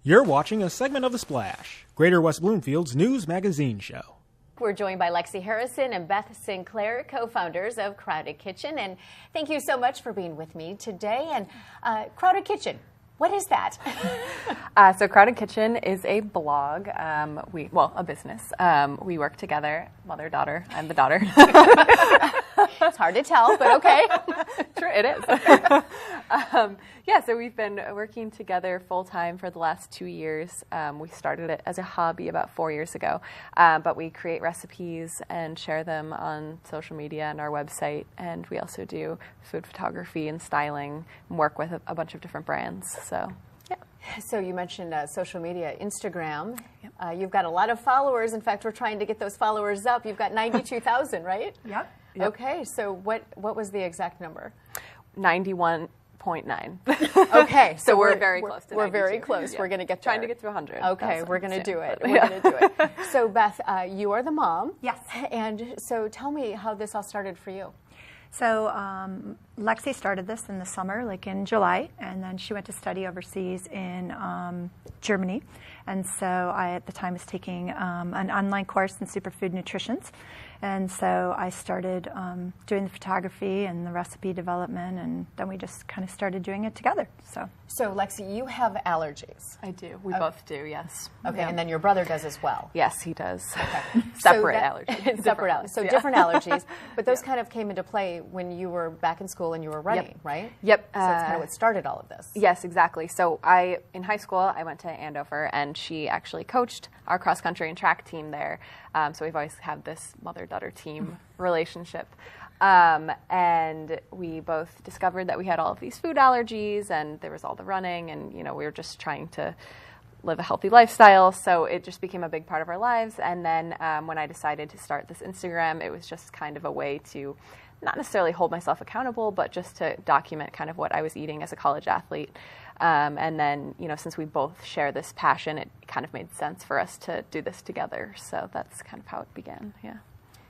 You're watching a segment of The Splash, Greater West Bloomfield's news magazine show. We're joined by Lexi Harrison and Beth Sinclair, co-founders of Crowded Kitchen. And thank you so much for being with me today. And Crowded Kitchen, what is that? So Crowded Kitchen is a blog, a business. We work together, mother-daughter. I'm the daughter. It's hard to tell, but okay. Sure, it is. So we've been working together full-time for the last 2 years. We started it as a hobby about 4 years ago, but we create recipes and share them on social media and our website, and we also do food photography and styling and work with a bunch of different brands. So, yeah. So you mentioned social media, Instagram. Yep. You've got a lot of followers. In fact, we're trying to get those followers up. You've got 92,000, right? Yep. Okay, so what was the exact number? 91.9. Okay, so we're very close to 92. We're very close. Yeah. We're going to get there. Trying to get to 100. Okay, we're going to do it. We're going to do it. So Beth, you are the mom. Yes. And so tell me how this all started for you. So Lexi started this in the summer, like in July, and then she went to study overseas in Germany. And so I, at the time, was taking an online course in superfood nutrition. And so I started doing the photography and the recipe development, and then we just kind of started doing it together. So Lexi, you have allergies. I do. We both do, yes. Okay, and then your brother does as well. Yes, he does. Okay. Separate allergies. Separate allergies. So different allergies, but those kind of came into play when you were back in school and you were running, right? Yep. So that's kind of what started all of this. Yes, exactly. So in high school, I went to Andover, and she actually coached our cross-country and track team there. So we've always had this mother-daughter team relationship. And we both discovered that we had all of these food allergies, and there was all the running, and we were just trying to live a healthy lifestyle. So it just became a big part of our lives. And then when I decided to start this Instagram, it was just kind of a way to not necessarily hold myself accountable, but just to document kind of what I was eating as a college athlete. And then, since we both share this passion, it kind of made sense for us to do this together. So that's kind of how it began, yeah.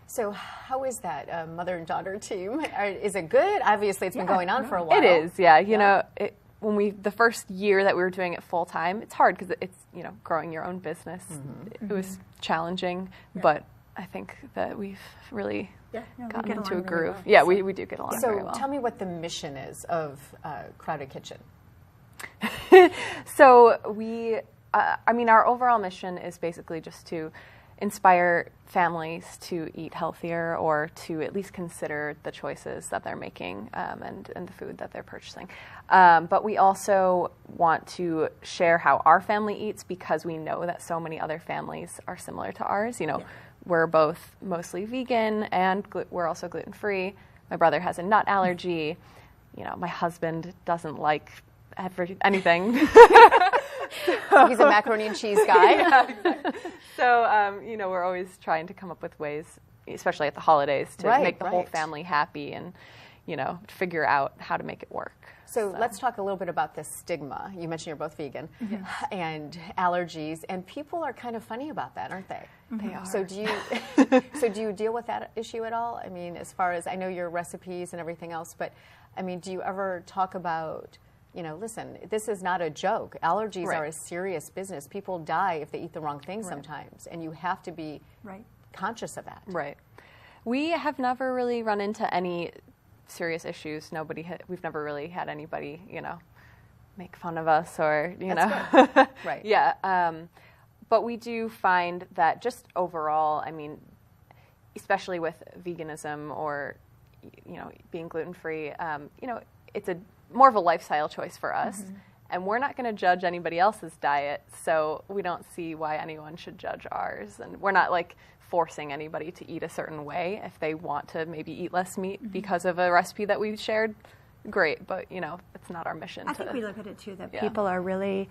So how is that mother and daughter team? Is it good? Obviously, it's been going on for a while. It is, yeah. The first year that we were doing it full time, it's hard because it's, growing your own business. Mm-hmm. It was challenging, but I think that we've really gotten into a groove. Really well. We do get along very well. So tell me what the mission is of Crowded Kitchen. So our overall mission is basically just to inspire families to eat healthier, or to at least consider the choices that they're making and the food that they're purchasing. But we also want to share how our family eats, because we know that so many other families are similar to ours. We're both mostly vegan, and we're also gluten-free. My brother has a nut allergy. My husband doesn't like anything. So he's a macaroni and cheese guy. Yeah, exactly. So, we're always trying to come up with ways, especially at the holidays, to make the whole family happy and, figure out how to make it work. So let's talk a little bit about this stigma. You mentioned you're both vegan and allergies, and people are kind of funny about that, aren't they? Mm-hmm. They are. So do you deal with that issue at all? I mean, as far as I know your recipes and everything else, but I mean, do you ever talk about, listen, this is not a joke. Allergies are a serious business. People die if they eat the wrong thing sometimes, and you have to be conscious of that. Right. We have never really run into any serious issues. We've never really had anybody, make fun of us or, That's good. Right. Yeah. But we do find that just overall, I mean, especially with veganism or, being gluten-free, it's more of a lifestyle choice for us. Mm-hmm. And we're not going to judge anybody else's diet, so we don't see why anyone should judge ours. And we're not forcing anybody to eat a certain way. If they want to maybe eat less meat because of a recipe that we shared, great. But, it's not our mission. I think we look at it, too, that people are really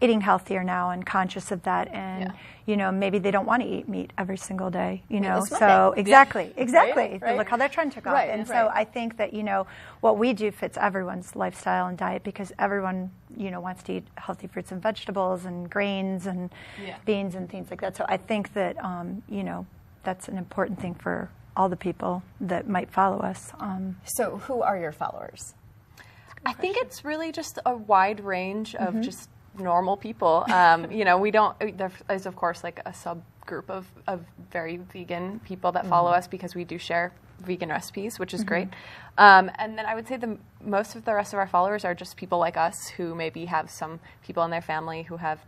eating healthier now and conscious of that. And, maybe they don't want to eat meat every single day, So, exactly. Right? Look how they're trying to cook. And so I think that, what we do fits everyone's lifestyle and diet, because everyone, wants to eat healthy fruits and vegetables and grains and beans and things like that. So I think that, that's an important thing for all the people that might follow us. So who are your followers? I think it's really just a wide range of just normal people. We don't, there is of course like a subgroup of very vegan people that follow us because we do share vegan recipes, which is great. And then I would say most of the rest of our followers are just people like us who maybe have some people in their family who have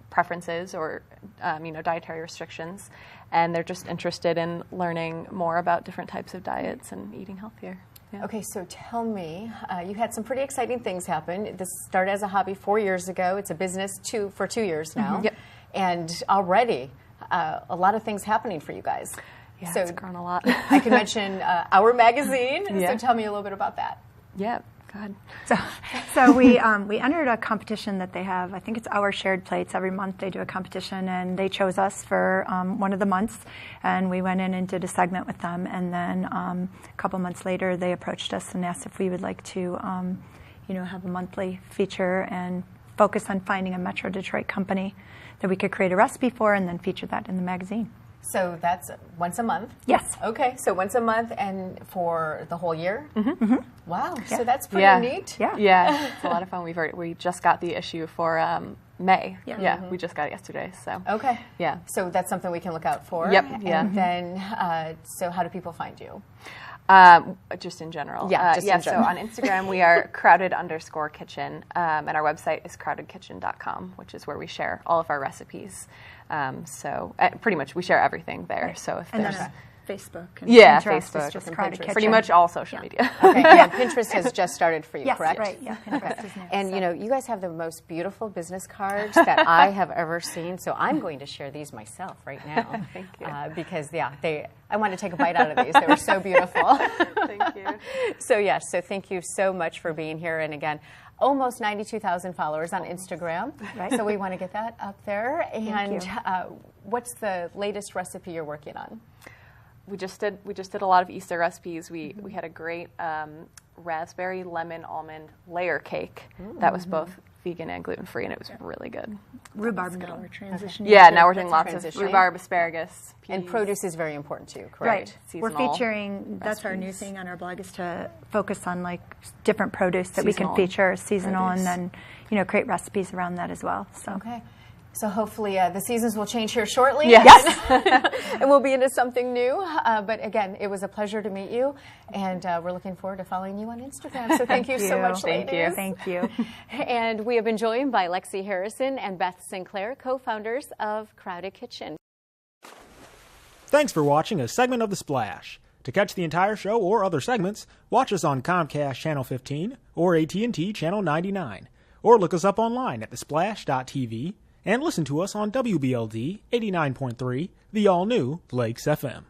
preferences or dietary restrictions, and they're just interested in learning more about different types of diets and eating healthier. Yeah. Okay, so tell me, you had some pretty exciting things happen. This started as a hobby 4 years ago. It's a business for 2 years now. Yep. And already a lot of things happening for you guys. Yeah, so it's grown a lot. I can mention Our Magazine. Yeah. So tell me a little bit about that. Yeah, go ahead. So we entered a competition that they have. I think it's Our Shared Plates. Every month they do a competition, and they chose us for one of the months, and we went in and did a segment with them. And then a couple months later, they approached us and asked if we would like to, have a monthly feature and focus on finding a Metro Detroit company that we could create a recipe for, and then feature that in the magazine. So that's once a month? Yes. Okay, so once a month and for the whole year? Mm-hmm. Wow, yeah. So that's pretty neat. Yeah, it's a lot of fun. We just got the issue for May. Yeah. We just got it yesterday. So okay. Yeah. So that's something we can look out for. Yep. And then, so how do people find you? Just in general. Yeah, just in general. So on Instagram, we are crowded_kitchen, and our website is crowdedkitchen.com, which is where we share all of our recipes. So pretty much we share everything there. So if there's Facebook and Pinterest, Facebook, just Crowded Kitchen. pretty much all social media. Okay, yeah, Pinterest has just started for you, yes, correct? Right, yeah, Pinterest is new. And you guys have the most beautiful business cards that I have ever seen, so I'm going to share these myself right now. Thank you. Because, I want to take a bite out of these. They were so beautiful. Thank you. So thank you so much for being here. And again, almost 92,000 followers on Instagram. Right. So we want to get that up there. And you. what's the latest recipe you're working on? We just did a lot of Easter recipes. We had a great raspberry lemon almond layer cake that was both vegan and gluten free, and it was really good. Rhubarb now we're transitioning. Yeah, to. now we're doing lots of rhubarb, asparagus, peas. And produce is very important too, correct? Right. Seasonal We're featuring, that's our new thing on our blog, is to focus on like different produce that Seasonal we can feature, seasonal, produce. and then create recipes around that as well. So. Okay. So hopefully the seasons will change here shortly. Yes. And we'll be into something new. But again, it was a pleasure to meet you. And we're looking forward to following you on Instagram. So thank you so much, Thank ladies. you. Thank you. And we have been joined by Lexi Harrison and Beth Sinclair, co-founders of Crowded Kitchen. Thanks for watching a segment of The Splash. To catch the entire show or other segments, watch us on Comcast Channel 15 or AT&T Channel 99. Or look us up online at thesplash.tv. And listen to us on WBLD 89.3, the all-new Lakes FM.